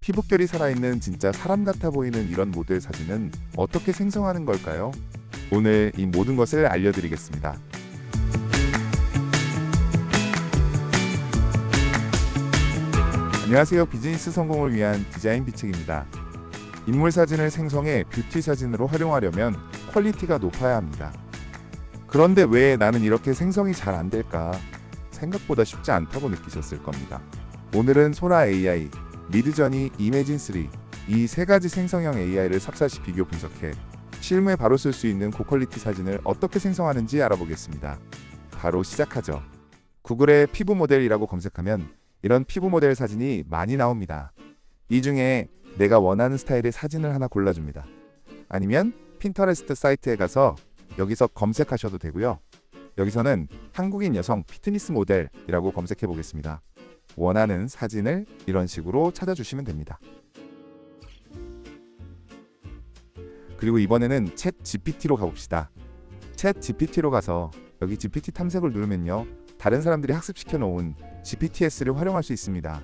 피부결이 살아있는 진짜 사람 같아 보이는 이런 모델 사진은 어떻게 생성하는 걸까요? 오늘 이 모든 것을 알려드리겠습니다. 안녕하세요. 비즈니스 성공을 위한 디자인 비책입니다. 인물 사진을 생성해 뷰티 사진으로 활용하려면 퀄리티가 높아야 합니다. 그런데 왜 나는 이렇게 생성이 잘 안 될까? 생각보다 쉽지 않다고 느끼셨을 겁니다. 오늘은 소라 AI, 미드저니, 이매진3 이 세 가지 생성형 AI를 삽사시 비교 분석해 실무에 바로 쓸 수 있는 고퀄리티 사진을 어떻게 생성하는지 알아보겠습니다. 바로 시작하죠. 구글에 피부 모델이라고 검색하면 이런 피부 모델 사진이 많이 나옵니다. 이 중에 내가 원하는 스타일의 사진을 하나 골라줍니다. 아니면 핀터레스트 사이트에 가서 여기서 검색하셔도 되고요. 여기서는 한국인 여성 피트니스 모델이라고 검색해 보겠습니다. 원하는 사진을 이런 식으로 찾아주시면 됩니다. 그리고 이번에는 챗 GPT로 가봅시다. 챗 GPT로 가서 여기 GPT 탐색을 누르면요, 다른 사람들이 학습시켜 놓은 GPTS를 활용할 수 있습니다.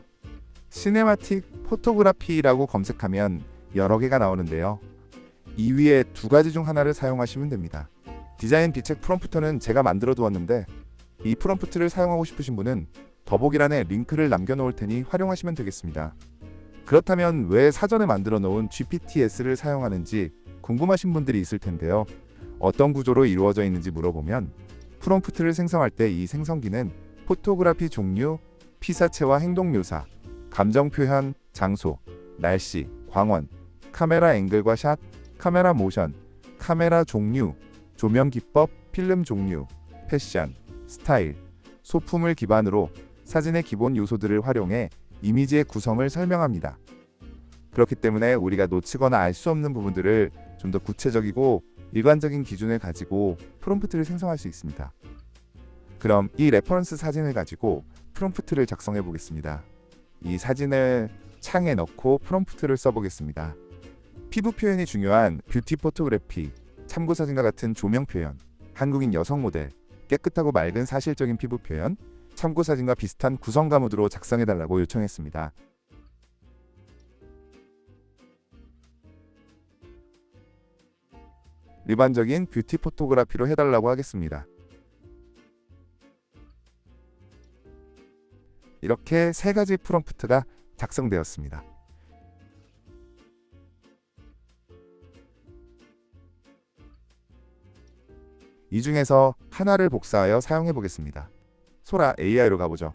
시네마틱 포토그래피라고 검색하면 여러 개가 나오는데요. 이 위에 두 가지 중 하나를 사용하시면 됩니다. 디자인 비책 프롬프터는 제가 만들어 두었는데 이 프롬프트를 사용하고 싶으신 분은 더보기란에 링크를 남겨놓을 테니 활용하시면 되겠습니다. 그렇다면 왜 사전에 만들어 놓은 GPTS를 사용하는지 궁금하신 분들이 있을 텐데요. 어떤 구조로 이루어져 있는지 물어보면 프롬프트를 생성할 때 이 생성기는 포토그래피 종류, 피사체와 행동 묘사, 감정 표현, 장소, 날씨, 광원, 카메라 앵글과 샷, 카메라 모션, 카메라 종류, 조명 기법, 필름 종류, 패션, 스타일, 소품을 기반으로 사진의 기본 요소들을 활용해 이미지의 구성을 설명합니다. 그렇기 때문에 우리가 놓치거나 알 수 없는 부분들을 좀 더 구체적이고 일관적인 기준을 가지고 프롬프트를 생성할 수 있습니다. 그럼 이 레퍼런스 사진을 가지고 프롬프트를 작성해 보겠습니다. 이 사진을 창에 넣고 프롬프트를 써보겠습니다. 피부 표현이 중요한 뷰티 포토그래피, 참고 사진과 같은 조명 표현, 한국인 여성 모델, 깨끗하고 맑은 사실적인 피부 표현, 참고 사진과 비슷한 구성가 모드로 작성해달라고 요청했습니다. 일반적인 뷰티 포토그래피로 해달라고 하겠습니다. 이렇게 세 가지 프롬프트가 작성되었습니다. 이 중에서 하나를 복사하여 사용해 보겠습니다. 소라 AI로 가보죠.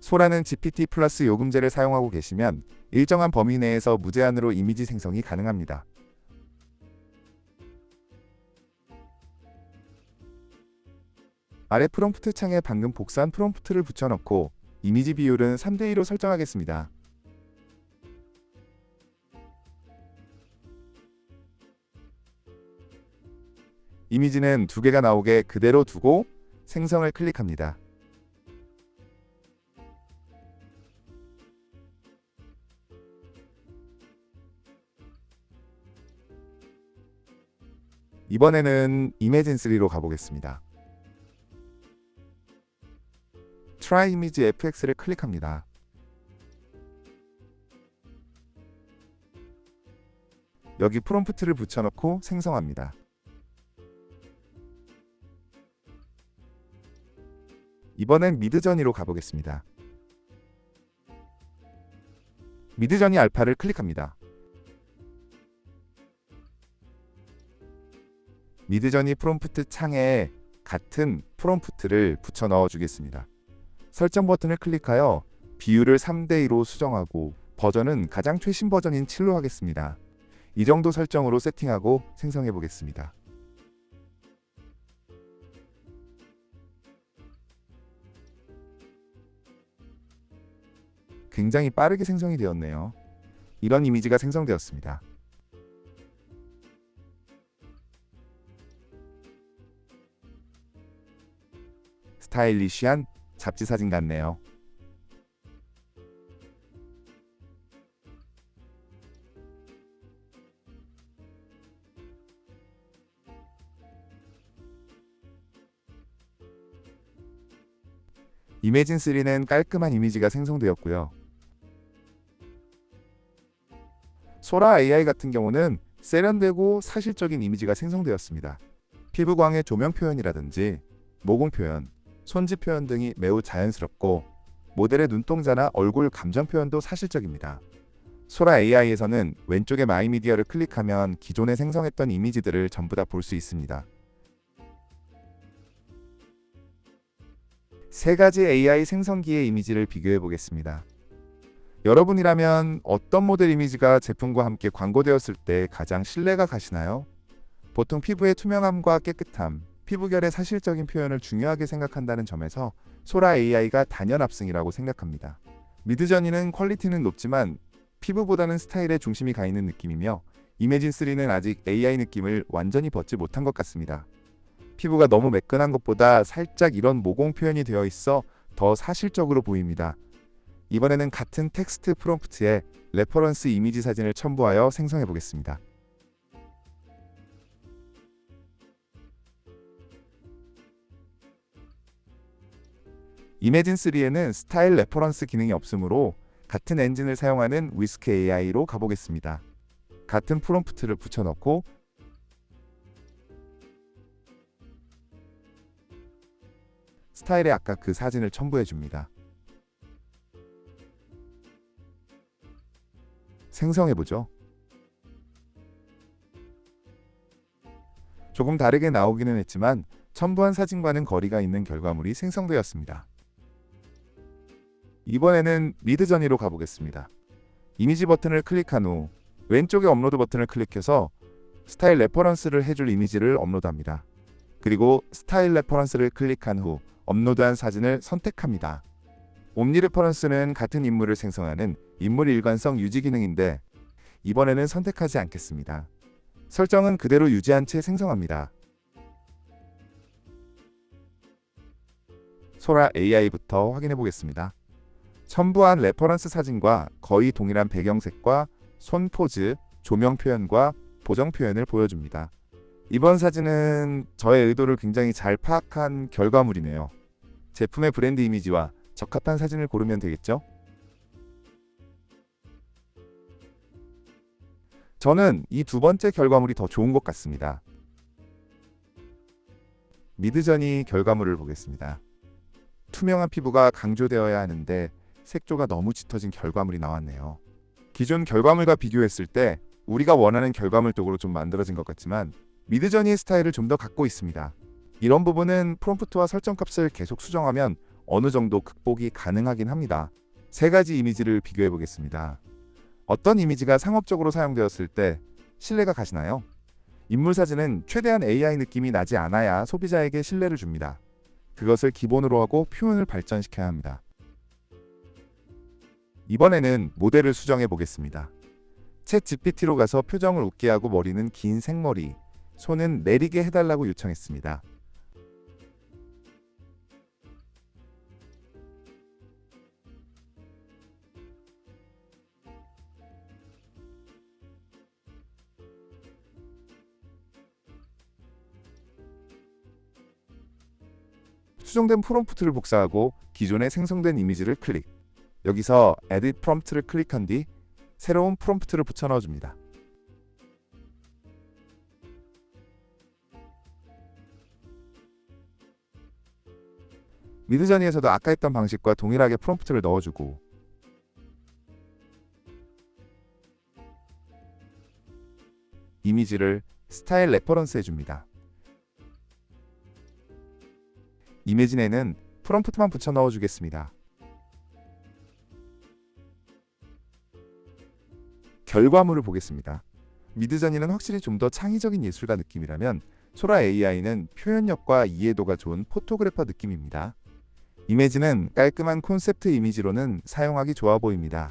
소라는 GPT 플러스 요금제를 사용하고 계시면 일정한 범위 내에서 무제한으로 이미지 생성이 가능합니다. 아래 프롬프트 창에 방금 복사한 프롬프트를 붙여넣고 이미지 비율은 3:2로 설정하겠습니다. 이미지는 두 개가 나오게 그대로 두고 생성을 클릭합니다. 이번에는 이매진3로 가보겠습니다. Try Image FX를 클릭합니다. 여기 프롬프트를 붙여넣고 생성합니다. 이번엔 미드저니로 가보겠습니다. 미드저니 알파를 클릭합니다. 미드저니 프롬프트 창에 같은 프롬프트를 붙여 넣어 주겠습니다. 설정 버튼을 클릭하여 비율을 3:2로 수정하고 버전은 가장 최신 버전인 7로 하겠습니다. 이 정도 설정으로 세팅하고 생성해 보겠습니다. 굉장히 빠르게 생성이 되었네요. 이런 이미지가 생성되었습니다. 스타일리시한 잡지 사진 같네요. 이매진3는 깔끔한 이미지가 생성되었고요. 소라 AI 같은 경우는 세련되고 사실적인 이미지가 생성되었습니다. 피부광의 조명 표현이라든지 모공 표현, 손짓 표현 등이 매우 자연스럽고 모델의 눈동자나 얼굴 감정 표현도 사실적입니다. 소라 AI에서는 왼쪽의 마이 미디어를 클릭하면 기존에 생성했던 이미지들을 전부 다 볼 수 있습니다. 세 가지 AI 생성기의 이미지를 비교해 보겠습니다. 여러분이라면 어떤 모델 이미지가 제품과 함께 광고되었을 때 가장 신뢰가 가시나요? 보통 피부의 투명함과 깨끗함, 피부결의 사실적인 표현을 중요하게 생각한다는 점에서 소라 AI가 단연 압승이라고 생각합니다. 미드저니는 퀄리티는 높지만 피부보다는 스타일에 중심이 가 있는 느낌이며 이매진3는 아직 AI 느낌을 완전히 벗지 못한 것 같습니다. 피부가 너무 매끈한 것보다 살짝 이런 모공 표현이 되어 있어 더 사실적으로 보입니다. 이번에는 같은 텍스트 프롬프트에 레퍼런스 이미지 사진을 첨부하여 생성해 보겠습니다. 이매진3에는 스타일 레퍼런스 기능이 없으므로 같은 엔진을 사용하는 위스크 AI로 가보겠습니다. 같은 프롬프트를 붙여넣고 스타일에 아까 그 사진을 첨부해줍니다. 생성해보죠. 조금 다르게 나오기는 했지만 첨부한 사진과는 거리가 있는 결과물이 생성되었습니다. 이번에는 미드저니로 가보겠습니다. 이미지 버튼을 클릭한 후 왼쪽의 업로드 버튼을 클릭해서 스타일 레퍼런스를 해줄 이미지를 업로드합니다. 그리고 스타일 레퍼런스를 클릭한 후 업로드한 사진을 선택합니다. 옴니 레퍼런스는 같은 인물을 생성하는 인물 일관성 유지 기능인데 이번에는 선택하지 않겠습니다. 설정은 그대로 유지한 채 생성합니다. 소라 AI부터 확인해 보겠습니다. 첨부한 레퍼런스 사진과 거의 동일한 배경색과 손 포즈, 조명 표현과 보정 표현을 보여줍니다. 이번 사진은 저의 의도를 굉장히 잘 파악한 결과물이네요. 제품의 브랜드 이미지와 적합한 사진을 고르면 되겠죠? 저는 이 두 번째 결과물이 더 좋은 것 같습니다. 미드저니 결과물을 보겠습니다. 투명한 피부가 강조되어야 하는데 색조가 너무 짙어진 결과물이 나왔네요. 기존 결과물과 비교했을 때 우리가 원하는 결과물 쪽으로 좀 만들어진 것 같지만 미드저니의 스타일을 좀 더 갖고 있습니다. 이런 부분은 프롬프트와 설정값을 계속 수정하면 어느 정도 극복이 가능하긴 합니다. 세 가지 이미지를 비교해 보겠습니다. 어떤 이미지가 상업적으로 사용되었을 때 신뢰가 가시나요? 인물 사진은 최대한 AI 느낌이 나지 않아야 소비자에게 신뢰를 줍니다. 그것을 기본으로 하고 표현을 발전시켜야 합니다. 이번에는 모델을 수정해 보겠습니다. 챗 GPT로 가서 표정을 웃게 하고 머리는 긴 생머리, 손은 내리게 해달라고 요청했습니다. 수정된 프롬프트를 복사하고 기존에 생성된 이미지를 클릭. 여기서 Edit 프롬프트를 클릭한 뒤 새로운 프롬프트를 붙여 넣어줍니다. 미드저니에서도 아까 했던 방식과 동일하게 프롬프트를 넣어주고 이미지를 스타일 레퍼런스 해줍니다. 이매진에는 프롬프트만 붙여 넣어주겠습니다. 결과물을 보겠습니다. 미드저니는 확실히 좀 더 창의적인 예술가 느낌이라면 소라 AI는 표현력과 이해도가 좋은 포토그래퍼 느낌입니다. 이매진은 깔끔한 콘셉트 이미지로는 사용하기 좋아 보입니다.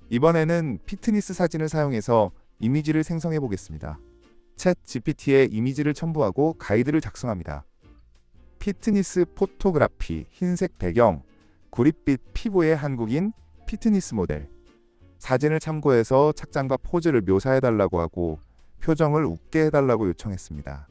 이번에는 피트니스 사진을 사용해서 이미지를 생성해 보겠습니다. 챗 GPT에 이미지를 첨부하고 가이드를 작성합니다. 피트니스 포토그래피, 흰색 배경, 구릿빛 피부의 한국인 피트니스 모델. 사진을 참고해서 착장과 포즈를 묘사해달라고 하고 표정을 웃게 해달라고 요청했습니다.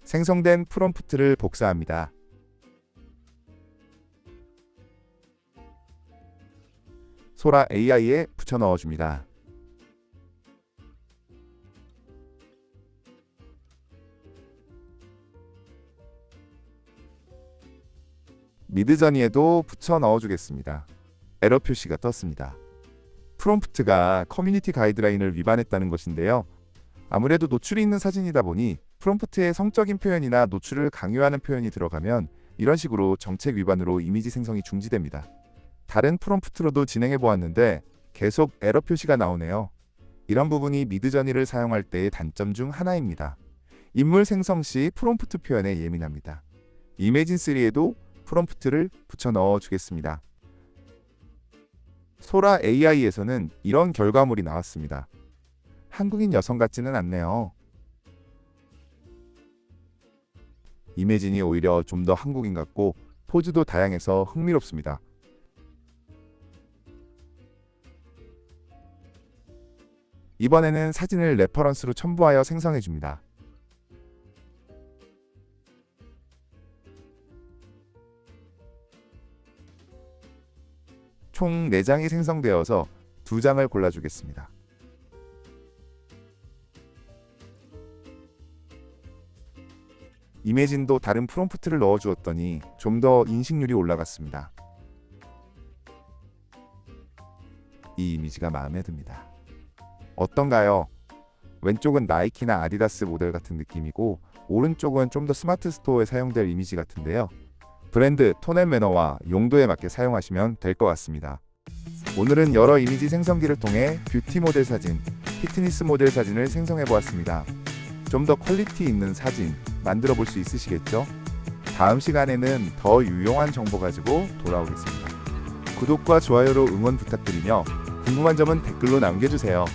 생성된 프롬프트를 복사합니다. 소라 AI에 붙여 넣어줍니다. 미드저니에도 붙여 넣어주겠습니다. 에러 표시가 떴습니다. 프롬프트가 커뮤니티 가이드라인을 위반했다는 것인데요. 아무래도 노출이 있는 사진이다 보니 프롬프트에 성적인 표현이나 노출을 강요하는 표현이 들어가면 이런 식으로 정책 위반으로 이미지 생성이 중지됩니다. 다른 프롬프트로도 진행해 보았는데 계속 에러 표시가 나오네요. 이런 부분이 미드저니를 사용할 때의 단점 중 하나입니다. 인물 생성 시 프롬프트 표현에 예민합니다. 이매진3에도 프롬프트를 붙여 넣어 주겠습니다. 소라 AI에서는 이런 결과물이 나왔습니다. 한국인 여성 같지는 않네요. 이매진이 오히려 좀 더 한국인 같고 포즈도 다양해서 흥미롭습니다. 이번에는 사진을 레퍼런스로 첨부하여 생성해 줍니다. 총 4장이 생성되어서 2장을 골라주겠습니다. 이매진도 다른 프롬프트를 넣어주었더니 좀 더 인식률이 올라갔습니다. 이 이미지가 마음에 듭니다. 어떤가요? 왼쪽은 나이키나 아디다스 모델 같은 느낌이고 오른쪽은 좀 더 스마트 스토어에 사용될 이미지 같은데요. 브랜드, 톤 앤 매너와 용도에 맞게 사용하시면 될 것 같습니다. 오늘은 여러 이미지 생성기를 통해 뷰티 모델 사진, 피트니스 모델 사진을 생성해 보았습니다. 좀 더 퀄리티 있는 사진 만들어 볼 수 있으시겠죠? 다음 시간에는 더 유용한 정보 가지고 돌아오겠습니다. 구독과 좋아요로 응원 부탁드리며 궁금한 점은 댓글로 남겨주세요.